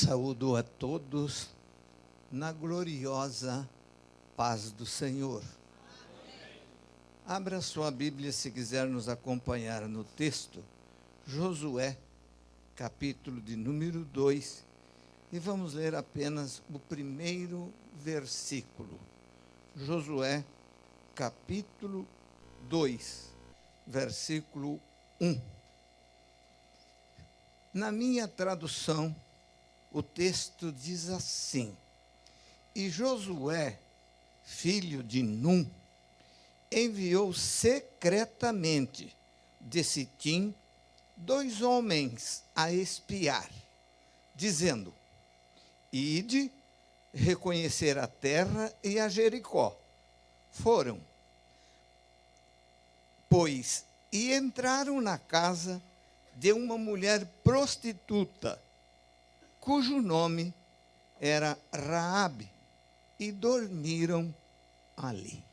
Saúdo a todos na gloriosa paz do Senhor. Abra sua Bíblia se quiser nos acompanhar no texto, Josué, capítulo de número 2, e vamos ler apenas o primeiro versículo. Josué, capítulo 2, versículo 1. Na minha tradução, o texto diz assim: E Josué, filho de Num, enviou secretamente de Sitim 2 homens a espiar, dizendo: Ide reconhecer a terra e a Jericó. Foram, pois, e entraram na casa de uma mulher prostituta, cujo nome era Raabe, e dormiram ali.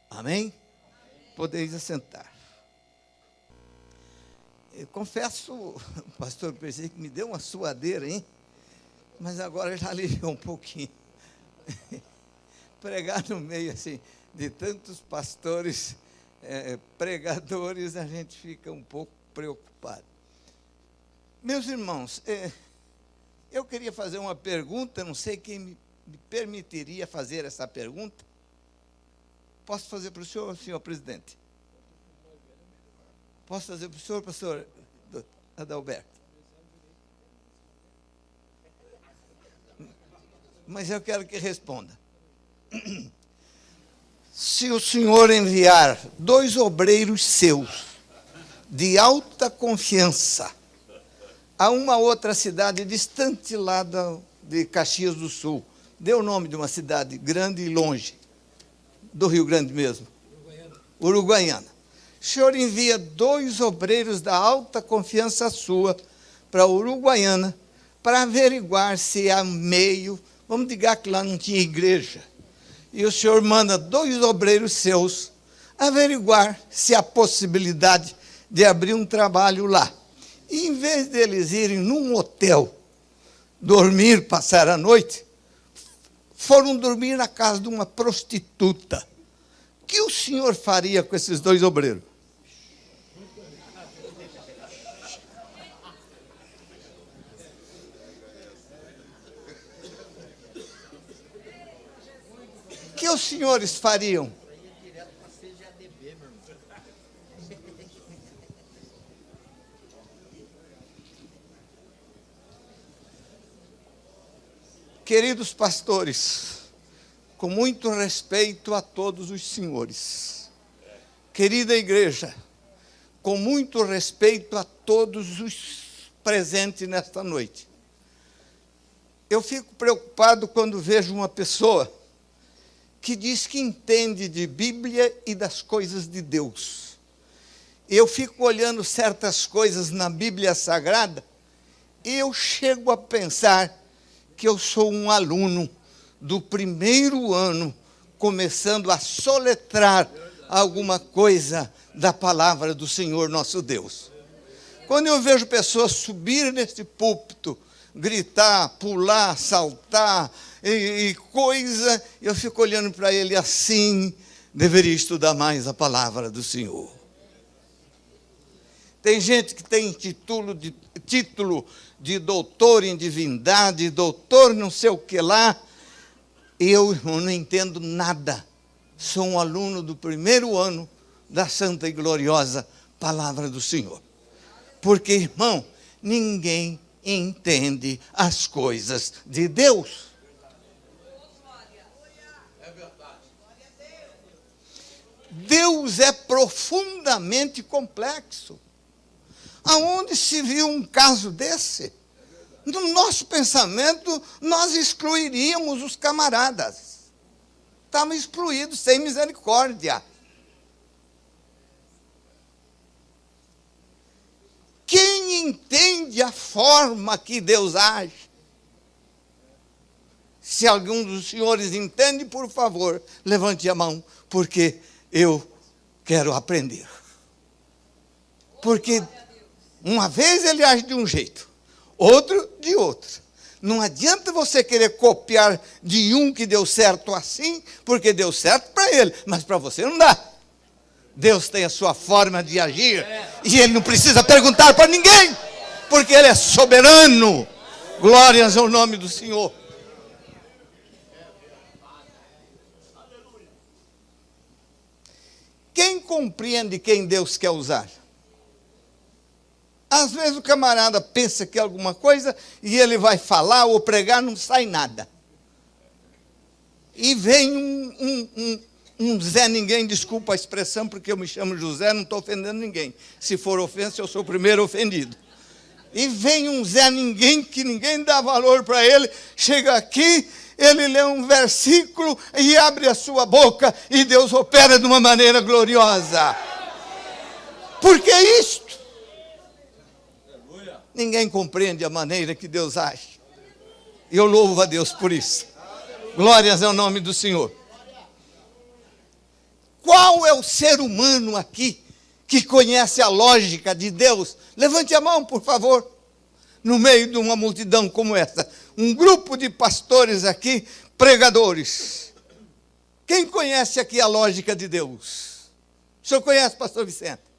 Amém? Podeis assentar. Eu confesso, pastor, pensei que me deu uma suadeira, hein? Mas agora já aliviou um pouquinho. Pregar no meio assim, de tantos pastores, pregadores, a gente fica um pouco preocupado. Meus irmãos, eu queria fazer uma pergunta, não sei quem me permitiria fazer essa pergunta. Posso fazer para o senhor presidente? Posso fazer para o senhor, pastor Adalberto? Mas eu quero que responda. Se o senhor enviar 2 obreiros seus, de alta confiança, a uma outra cidade distante lá de Caxias do Sul, dê o nome de uma cidade grande e longe, do Rio Grande mesmo, Uruguaiana. O senhor envia 2 obreiros da alta confiança sua para Uruguaiana, para averiguar se há meio, vamos dizer que lá não tinha igreja, e o senhor manda 2 obreiros seus averiguar se há possibilidade de abrir um trabalho lá. E em vez deles irem num hotel, dormir, passar a noite, foram dormir na casa de uma prostituta. O que o senhor faria com esses 2 obreiros? O que os senhores fariam? Queridos pastores, com muito respeito a todos os senhores, querida igreja, com muito respeito a todos os presentes nesta noite, eu fico preocupado quando vejo uma pessoa que diz que entende de Bíblia e das coisas de Deus. Eu fico olhando certas coisas na Bíblia Sagrada e eu chego a pensar que eu sou um aluno do primeiro ano, começando a soletrar alguma coisa da palavra do Senhor nosso Deus. Quando eu vejo pessoas subirem nesse púlpito, gritar, pular, saltar e coisa, eu fico olhando para ele assim, deveria estudar mais a palavra do Senhor. Tem gente que tem título de doutor em divindade, doutor não sei o que lá. Eu não entendo nada. Sou um aluno do primeiro ano da santa e gloriosa palavra do Senhor. Porque, irmão, ninguém entende as coisas de Deus. Deus é profundamente complexo. Aonde se viu um caso desse? No nosso pensamento, nós excluiríamos os camaradas. Estavam excluídos, sem misericórdia. Quem entende a forma que Deus age? Se algum dos senhores entende, por favor, levante a mão, porque eu quero aprender. Porque uma vez ele age de um jeito, outro de outro. Não adianta você querer copiar de um que deu certo assim, porque deu certo para ele, mas para você não dá. Deus tem a sua forma de agir, e Ele não precisa perguntar para ninguém, porque Ele é soberano. Glórias ao nome do Senhor. Quem compreende quem Deus quer usar? Às vezes o camarada pensa que é alguma coisa e ele vai falar ou pregar, não sai nada. E vem um Zé Ninguém, desculpa a expressão, porque eu me chamo José, não estou ofendendo ninguém. Se for ofensa, eu sou o primeiro ofendido. E vem um Zé Ninguém, que ninguém dá valor para ele, chega aqui, ele lê um versículo e abre a sua boca, e Deus opera de uma maneira gloriosa. Por que isto? Ninguém compreende a maneira que Deus age. E eu louvo a Deus por isso. Glórias ao nome do Senhor. Qual é o ser humano aqui que conhece a lógica de Deus? Levante a mão, por favor. No meio de uma multidão como essa. Um grupo de pastores aqui, pregadores. Quem conhece aqui a lógica de Deus? O senhor conhece, pastor Vicente?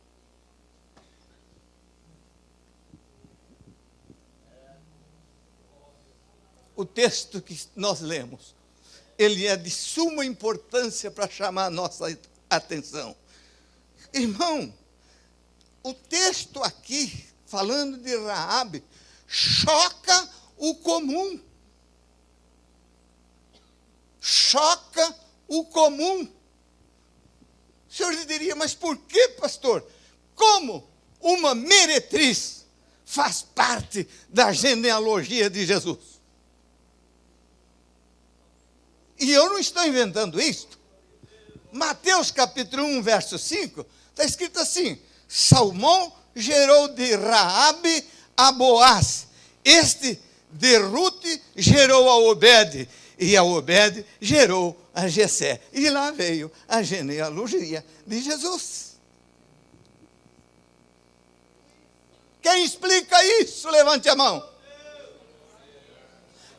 O texto que nós lemos, ele é de suma importância para chamar a nossa atenção. Irmão, o texto aqui, falando de Raabe, choca o comum. Choca o comum. O senhor diria, mas por que, pastor? Como uma meretriz faz parte da genealogia de Jesus? E eu não estou inventando isto. Mateus capítulo 1, verso 5, está escrito assim: Salmão gerou de Raabe a Boaz. Este de Rute gerou a Obed. E a Obed gerou a Jessé. E lá veio a genealogia de Jesus. Quem explica isso? Levante a mão.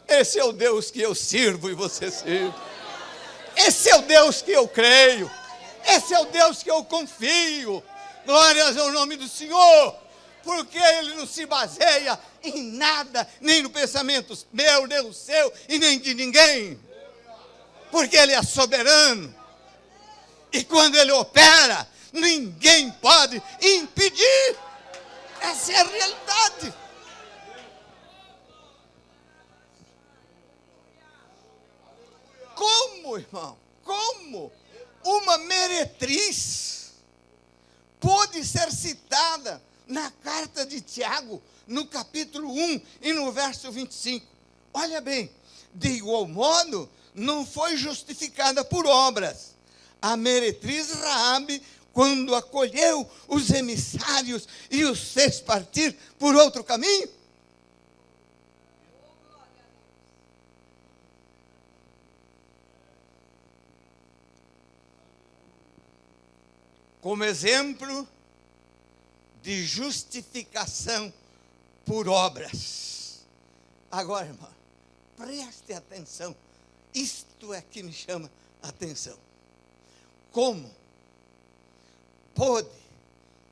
Esse é o Deus que eu sirvo e você sirve. Esse é o Deus que eu creio. Esse é o Deus que eu confio. Glórias ao nome do Senhor. Porque Ele não se baseia em nada, nem no pensamento meu, nem no seu e nem de ninguém. Porque Ele é soberano. E quando Ele opera, ninguém pode impedir. Essa é a realidade. Como, irmão? Como uma meretriz pode ser citada na carta de Tiago, no capítulo 1 e no verso 25? Olha bem, de igual modo, não foi justificada por obras a meretriz Raabe, quando acolheu os emissários e os fez partir por outro caminho? Como exemplo de justificação por obras. Agora, irmão, preste atenção. Isto é que me chama a atenção. Como pode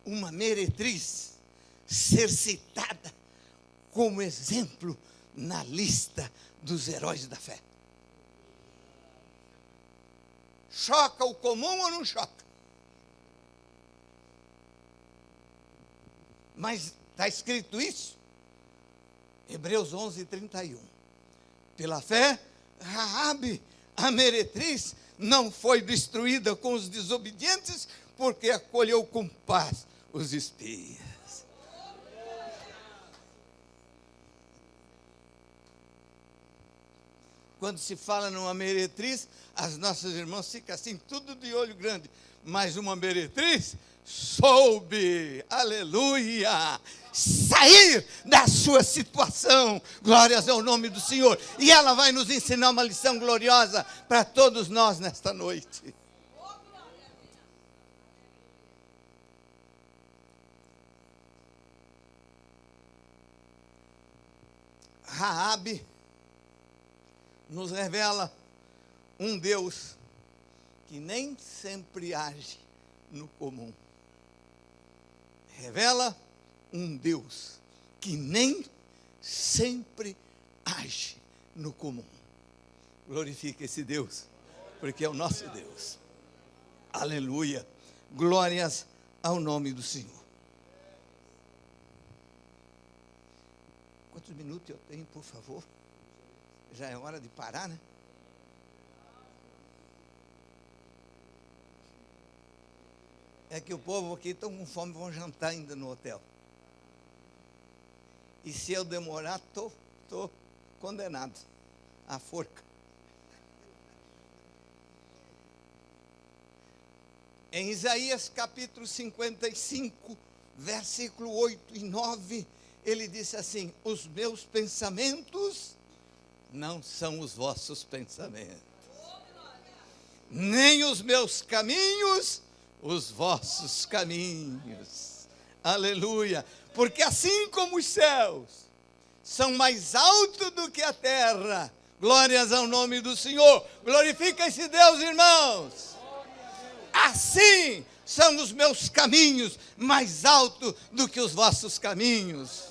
uma meretriz ser citada como exemplo na lista dos heróis da fé? Choca o comum ou não choca? Mas está escrito isso? Hebreus 11, 31. Pela fé, Raabe, a meretriz, não foi destruída com os desobedientes, porque acolheu com paz os espias. Quando se fala numa meretriz, as nossas irmãs ficam assim, tudo de olho grande. Mas uma meretriz soube, aleluia, sair da sua situação. Glórias ao nome do Senhor. E ela vai nos ensinar uma lição gloriosa para todos nós nesta noite. Raabe nos revela um Deus que nem sempre age no comum. Revela um Deus que nem sempre age no comum. Glorifica esse Deus, porque é o nosso Deus. Aleluia. Glórias ao nome do Senhor. Quantos minutos eu tenho, por favor? Já é hora de parar, né? É que o povo aqui estão com fome, vão jantar ainda no hotel. E se eu demorar, estou condenado à forca. Em Isaías capítulo 55, versículo 8 e 9, ele disse assim: os meus pensamentos não são os vossos pensamentos, nem os meus caminhos os vossos caminhos. Aleluia. Porque assim como os céus são mais altos do que a terra, glórias ao nome do Senhor, glorifica esse Deus, irmãos. Assim são os meus caminhos mais altos do que os vossos caminhos,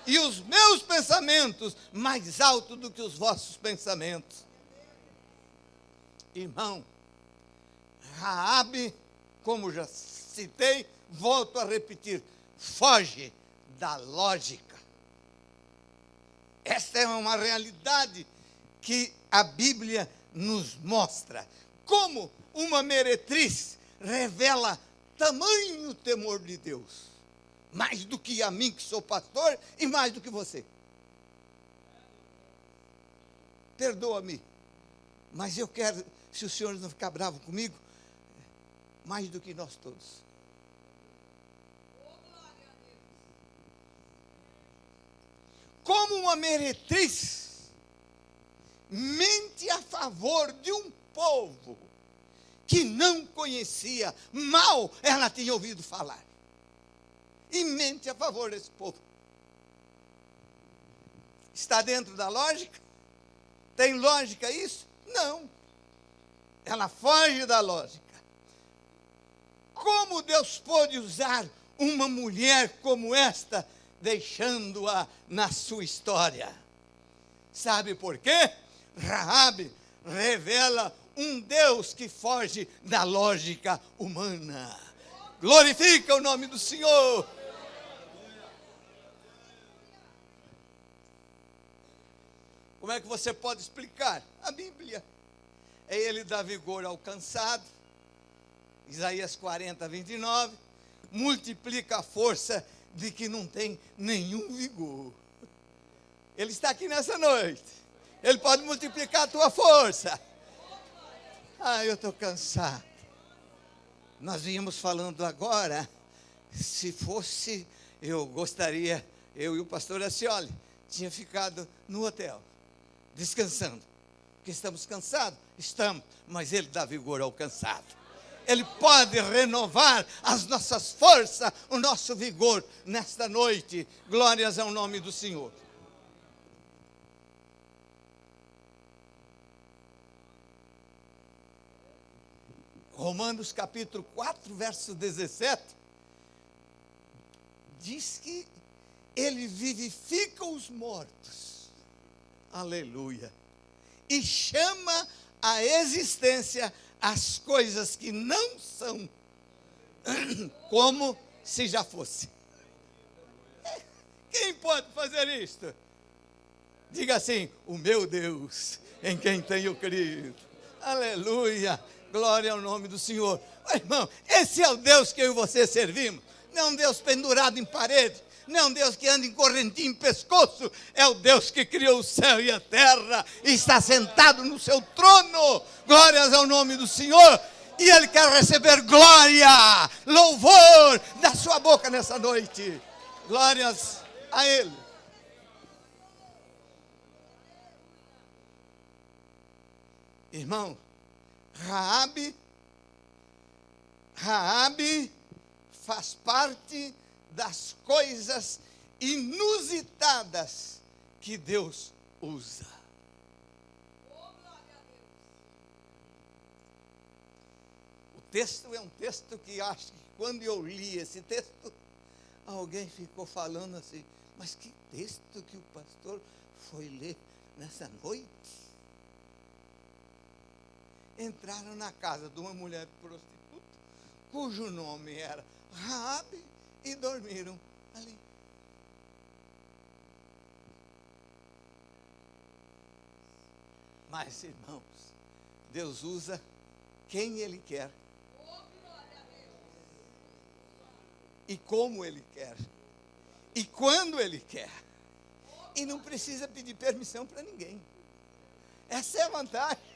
e os meus pensamentos mais altos do que os vossos pensamentos. Irmão, Raabe, como já citei, volto a repetir, foge da lógica. Esta é uma realidade que a Bíblia nos mostra. Como uma meretriz revela tamanho temor de Deus, mais do que a mim que sou pastor e mais do que você. Perdoa-me, mas eu quero, se o senhor não ficar bravo comigo, mais do que nós todos. Como uma meretriz mente a favor de um povo que não conhecia, mal ela tinha ouvido falar, e mente a favor desse povo. Está dentro da lógica? Tem lógica isso? Não. Ela foge da lógica. Como Deus pôde usar uma mulher como esta, deixando-a na sua história? Sabe por quê? Raabe revela um Deus que foge da lógica humana. Glorifica o nome do Senhor. Como é que você pode explicar? A Bíblia. Ele dá vigor ao cansado, Isaías 40, 29, multiplica a força de que não tem nenhum vigor. Ele está aqui nessa noite. Ele pode multiplicar a tua força. Eu estou cansado. Nós vínhamos falando agora, se fosse, eu gostaria, eu e o pastor Acioli, tinha ficado no hotel, descansando. Porque estamos cansados? Estamos, mas Ele dá vigor ao cansado. Ele pode renovar as nossas forças, o nosso vigor nesta noite. Glórias ao nome do Senhor. Romanos capítulo 4, verso 17, diz que Ele vivifica os mortos. Aleluia. E chama à existência as coisas que não são, como se já fosse. Quem pode fazer isto? Diga assim: o meu Deus, em quem tenho crido. Aleluia, glória ao nome do Senhor. Irmão, esse é o Deus que eu e você servimos. Não é um Deus pendurado em parede, não é um Deus que anda em correntinho em pescoço. É o Deus que criou o céu e a terra e está sentado no seu trono. Glórias ao nome do Senhor. E Ele quer receber glória, louvor da sua boca nessa noite. Glórias a Ele. Irmão, Raabe faz parte das coisas inusitadas que Deus usa. texto é um texto que acho que quando eu li esse texto, alguém ficou falando assim, mas que texto que o pastor foi ler nessa noite? Entraram na casa de uma mulher prostituta, cujo nome era Raabe, e dormiram ali. Mas, irmãos, Deus usa quem Ele quer. E como Ele quer. E quando Ele quer. E não precisa pedir permissão para ninguém. Essa é a vantagem.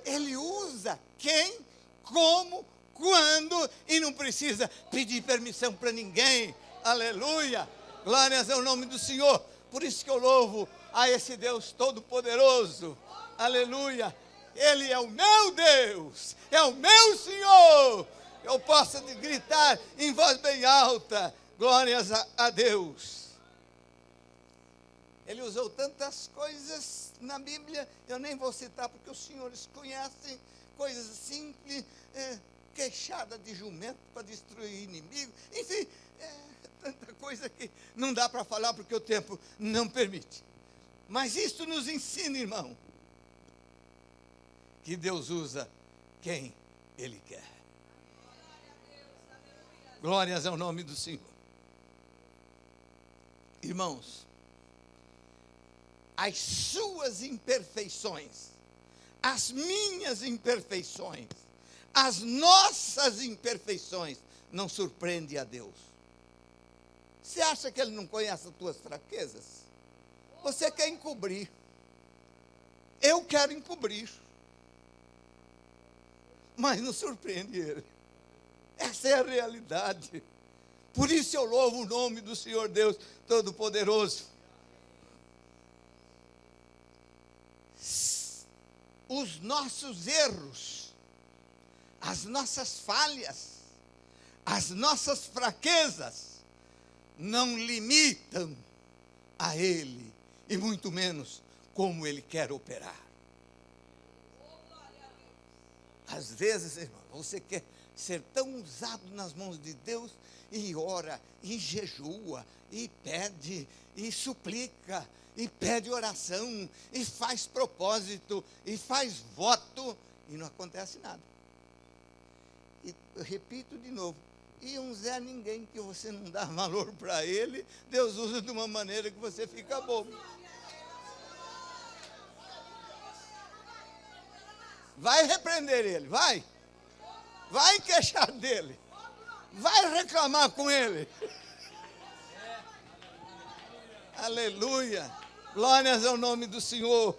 Ele usa quem, como, quando, e não precisa pedir permissão para ninguém. Aleluia! Glórias ao nome do Senhor. Por isso que eu louvo a esse Deus Todo-Poderoso. Aleluia! Ele é o meu Deus, é o meu Senhor. Eu posso gritar em voz bem alta, glórias a Deus. Ele usou tantas coisas na Bíblia, eu nem vou citar porque os senhores conhecem, coisas simples, queixada de jumento para destruir inimigo, enfim, tanta coisa que não dá para falar porque o tempo não permite. Mas isso nos ensina, irmão, que Deus usa quem Ele quer. Glórias ao nome do Senhor. Irmãos, as suas imperfeições, as minhas imperfeições, as nossas imperfeições, não surpreendem a Deus. Você acha que Ele não conhece as tuas fraquezas? Você quer encobrir. Eu quero encobrir. Mas não surpreende Ele. Essa é a realidade. Por isso eu louvo o nome do Senhor Deus Todo-Poderoso. Os nossos erros, as nossas falhas, as nossas fraquezas, não limitam a Ele, e muito menos como Ele quer operar. Às vezes, irmão, você quer ser tão usado nas mãos de Deus e ora, e jejua, e pede, e suplica, e pede oração, e faz propósito, e faz voto, e não acontece nada. E eu repito de novo, e um Zé Ninguém que você não dá valor para ele, Deus usa de uma maneira que você fica bobo. Vai repreender ele, vai queixar dele, vai reclamar com ele. Aleluia, glórias ao nome do Senhor.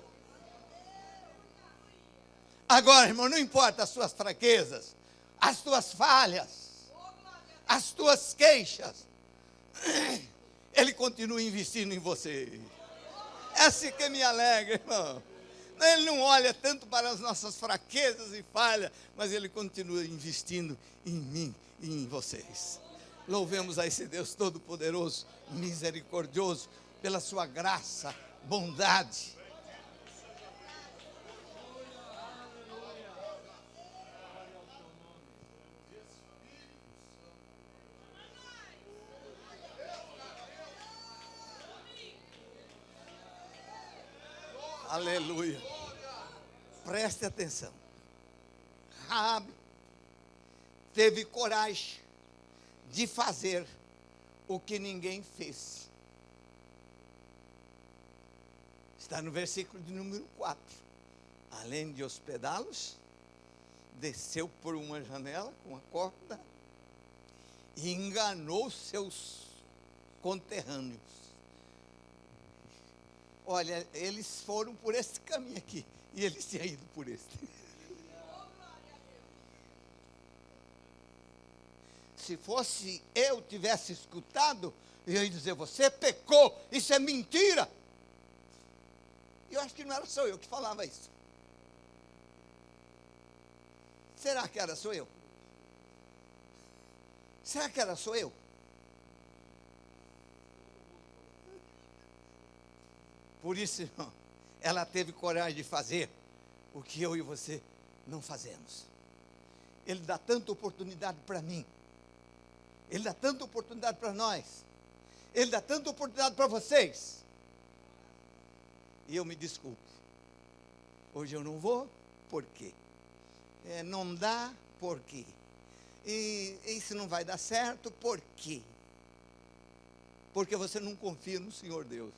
Agora, irmão, não importa as suas fraquezas, as tuas falhas, as tuas queixas, Ele continua investindo em você. Essa que me alegra, irmão. Ele não olha tanto para as nossas fraquezas e falhas, mas Ele continua investindo em mim e em vocês. Louvemos a esse Deus Todo-Poderoso, misericordioso, pela sua graça, bondade. Aleluia. Preste atenção. Raabe teve coragem de fazer o que ninguém fez. Está no versículo de número 4. Além de hospedá-los, desceu por uma janela com a corda e enganou seus conterrâneos. Olha, eles foram por esse caminho aqui e eles tinham ido por esse. Se fosse eu tivesse escutado, eu ia dizer, você pecou, isso é mentira. E eu acho que não era só eu que falava isso. Será que era só eu? Será que era só eu? Por isso, irmão, ela teve coragem de fazer o que eu e você não fazemos. Ele dá tanta oportunidade para mim. Ele dá tanta oportunidade para nós. Ele dá tanta oportunidade para vocês. E eu me desculpo. Hoje eu não vou, por quê? Não dá, por quê? E isso não vai dar certo, por quê? Porque você não confia no Senhor Deus.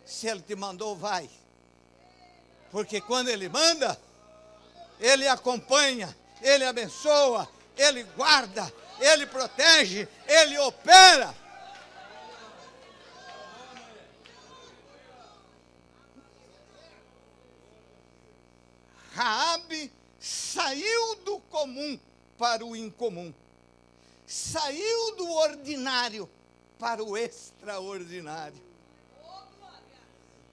Se Ele te mandou, vai. Porque quando Ele manda, Ele acompanha, Ele abençoa, Ele guarda, Ele protege, Ele opera. Raabe saiu do comum para o incomum. Saiu do ordinário para o extraordinário.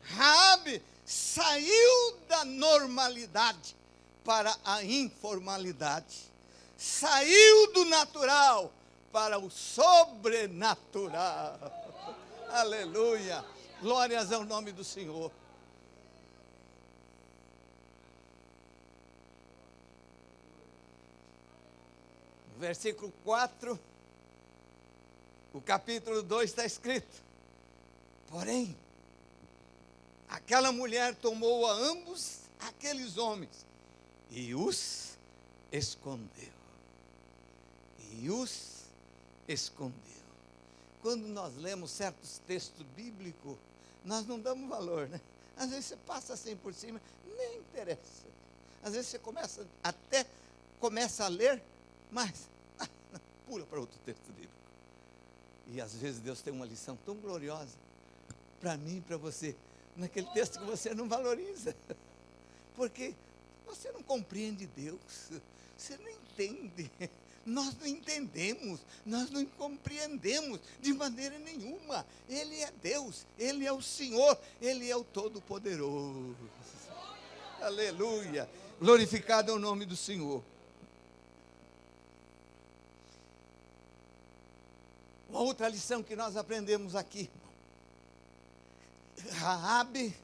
Raabe saiu da normalidade para a informalidade. Saiu do natural para o sobrenatural. Aleluia. Glórias ao nome do Senhor. Versículo 4, o capítulo 2 está escrito: porém, aquela mulher tomou a ambos aqueles homens e os escondeu. E os escondeu. Quando nós lemos certos textos bíblicos, nós não damos valor, né? Às vezes você passa assim por cima, nem interessa. Às vezes você começa a ler, mas pula para outro texto bíblico. E às vezes Deus tem uma lição tão gloriosa para mim e para você, naquele texto que você não valoriza, porque você não compreende Deus, você não entende, nós não entendemos, nós não compreendemos de maneira nenhuma. Ele é Deus, Ele é o Senhor, Ele é o Todo-Poderoso. Aleluia, glorificado é o nome do Senhor. Uma outra lição que nós aprendemos aqui: Raabe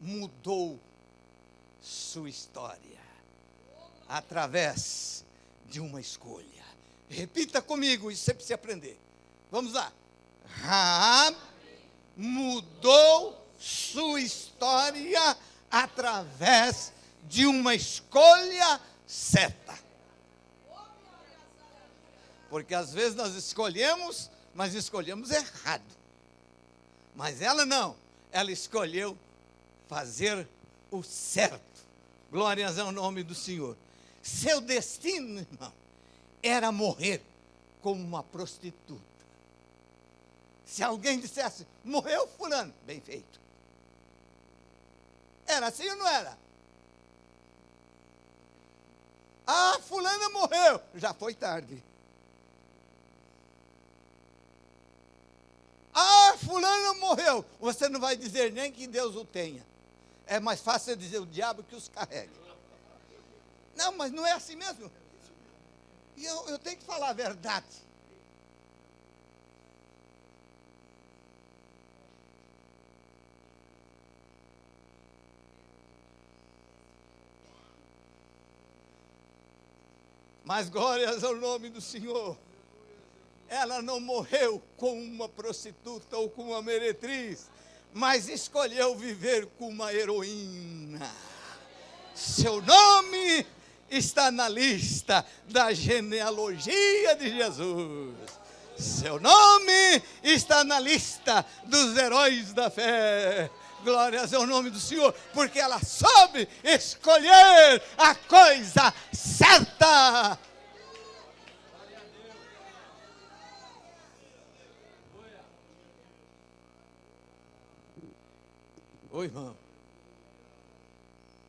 mudou sua história através de uma escolha. Repita comigo, isso você precisa aprender. Vamos lá. Raabe mudou sua história através de uma escolha certa. Porque às vezes nós escolhemos, mas escolhemos errado. Mas ela não, ela escolheu fazer o certo. Glórias ao nome do Senhor. Seu destino, irmão, era morrer como uma prostituta. Se alguém dissesse, morreu fulano, bem feito. Era assim ou não era? Ah, fulana morreu, já foi tarde. Ah, fulano morreu. Você não vai dizer nem que Deus o tenha. É mais fácil dizer o diabo que os carregue. Não, mas não é assim mesmo. E eu tenho que falar a verdade. Mas glórias ao nome do Senhor. Ela não morreu como uma prostituta ou como uma meretriz, mas escolheu viver como uma heroína. Seu nome está na lista da genealogia de Jesus. Seu nome está na lista dos heróis da fé. Glórias ao nome do Senhor, porque ela soube escolher a coisa certa. Oi, irmão.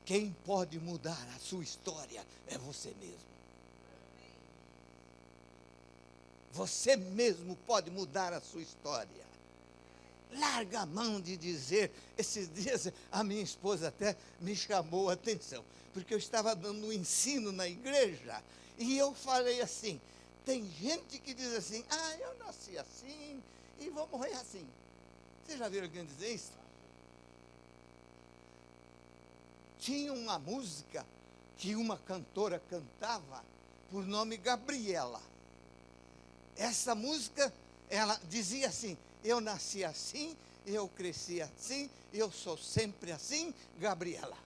Quem pode mudar a sua história é você mesmo. Você mesmo pode mudar a sua história. Larga a mão de dizer. Esses dias a minha esposa até me chamou a atenção, porque eu estava dando um ensino na igreja, e eu falei assim, tem gente que diz assim, ah, eu nasci assim, e vou morrer assim. Vocês já viram alguém dizer isso? Tinha uma música que uma cantora cantava por nome Gabriela. Essa música, ela dizia assim: eu nasci assim, eu cresci assim, eu sou sempre assim, Gabriela.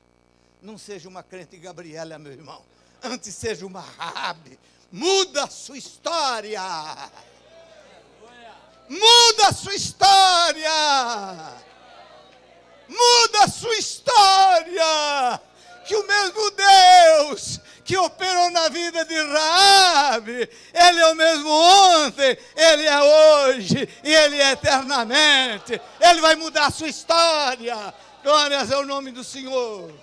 Não seja uma crente Gabriela, meu irmão. Antes seja uma Raabe. Muda a sua história. Muda a sua história. Muda a sua história. Que o mesmo Deus que operou na vida de Raabe, Ele é o mesmo ontem, Ele é hoje e Ele é eternamente. Ele vai mudar a sua história. Glórias ao nome do Senhor.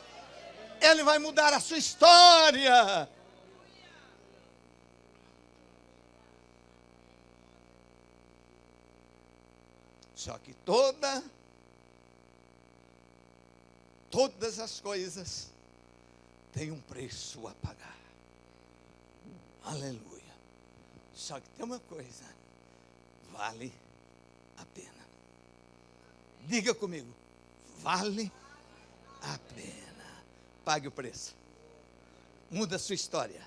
Ele vai mudar a sua história. Só que todas as coisas têm um preço a pagar. Aleluia. Só que tem uma coisa: vale a pena. Diga comigo: vale a pena. Pague o preço. Muda a sua história.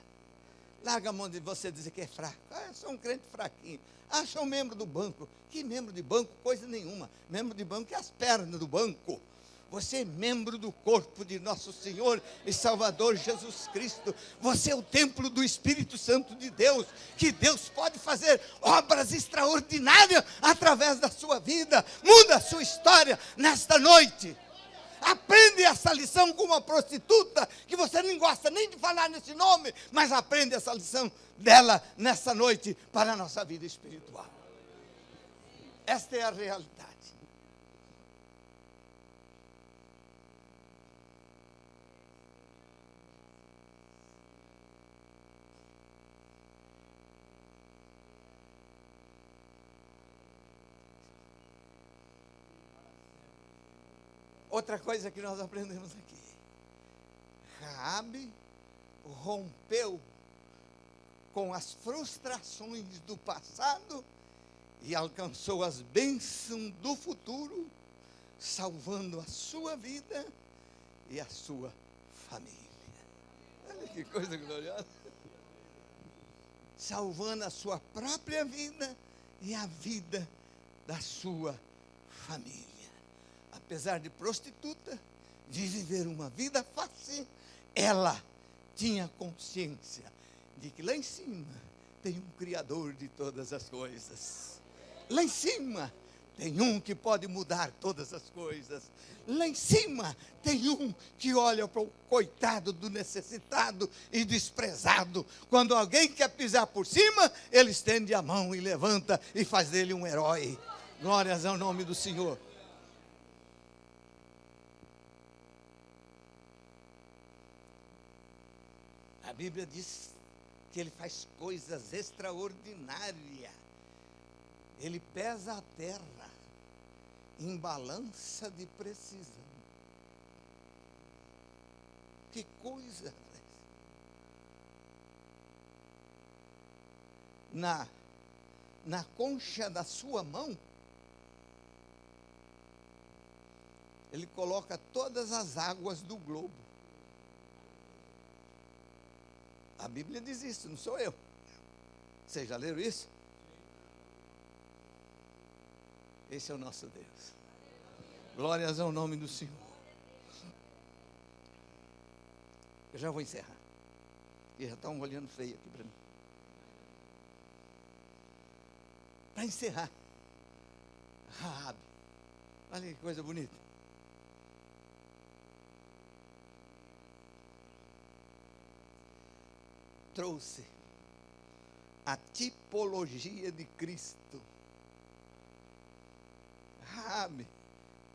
Larga a mão de você dizer que é fraco. Eu sou um crente fraquinho. Acha um membro do banco. Que membro de banco? Coisa nenhuma. Membro de banco é as pernas do banco. Você é membro do corpo de nosso Senhor e Salvador Jesus Cristo. Você é o templo do Espírito Santo de Deus. Que Deus pode fazer obras extraordinárias através da sua vida. Muda a sua história nesta noite. Aprende essa lição com uma prostituta, que você nem gosta nem de falar nesse nome, mas aprende essa lição dela nessa noite para a nossa vida espiritual. Esta é a realidade. Outra coisa que nós aprendemos aqui: Raabe rompeu com as frustrações do passado e alcançou as bênçãos do futuro, salvando a sua vida e a sua família. Olha que coisa gloriosa! Salvando a sua própria vida e a vida da sua família. Apesar de prostituta, de viver uma vida fácil, ela tinha consciência de que lá em cima tem um Criador de todas as coisas. Lá em cima tem um que pode mudar todas as coisas. Lá em cima tem um que olha para o coitado do necessitado e desprezado. Quando alguém quer pisar por cima, ele estende a mão e levanta e faz dele um herói. Glórias ao nome do Senhor. A Bíblia diz que ele faz coisas extraordinárias. Ele pesa a terra em balança de precisão. Que coisa! Na concha da sua mão, ele coloca todas as águas do globo. A Bíblia diz isso, não sou eu. Vocês já leram isso? Esse é o nosso Deus. Glórias ao nome do Senhor. Eu já vou encerrar. E já estão olhando feio aqui para mim. Para encerrar, Raabe. Olha que coisa bonita. Trouxe a tipologia de Cristo. Raabe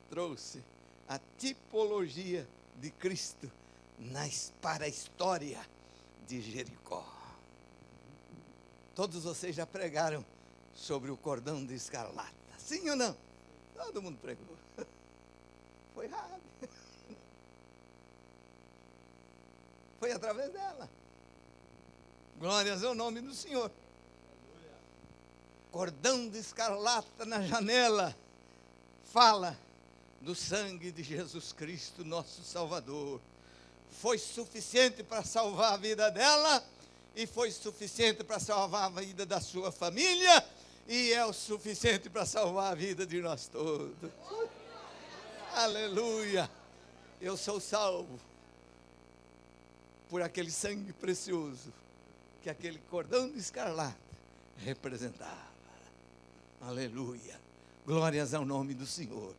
trouxe a tipologia de Cristo para a história de Jericó. Todos vocês já pregaram sobre o cordão de escarlata, sim ou não? Todo mundo pregou. Foi Raabe. Foi através dela. Glórias ao nome do Senhor. Cordão de escarlata na janela fala do sangue de Jesus Cristo, nosso Salvador. foi suficiente para salvar a vida dela, e foi suficiente para salvar a vida da sua família, e é o suficiente para salvar a vida de nós todos. Aleluia! Eu sou salvo por aquele sangue precioso que aquele cordão de escarlate representava. Aleluia! Glórias ao nome do Senhor.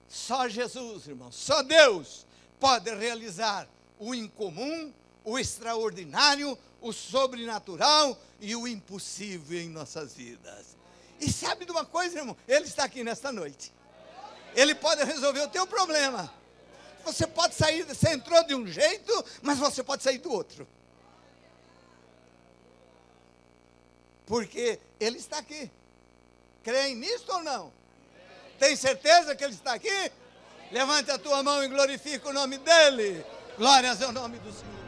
Só Jesus, irmão, só Deus pode realizar o incomum, o extraordinário, o sobrenatural e o impossível em nossas vidas. E sabe de uma coisa, irmão? Ele está aqui nesta noite. Ele pode resolver o teu problema. Você pode sair, você entrou de um jeito, mas você pode sair do outro. Porque Ele está aqui. Creem nisto ou não? Tem certeza que Ele está aqui? Levante a tua mão e glorifique o nome dEle. Glórias ao nome do Senhor.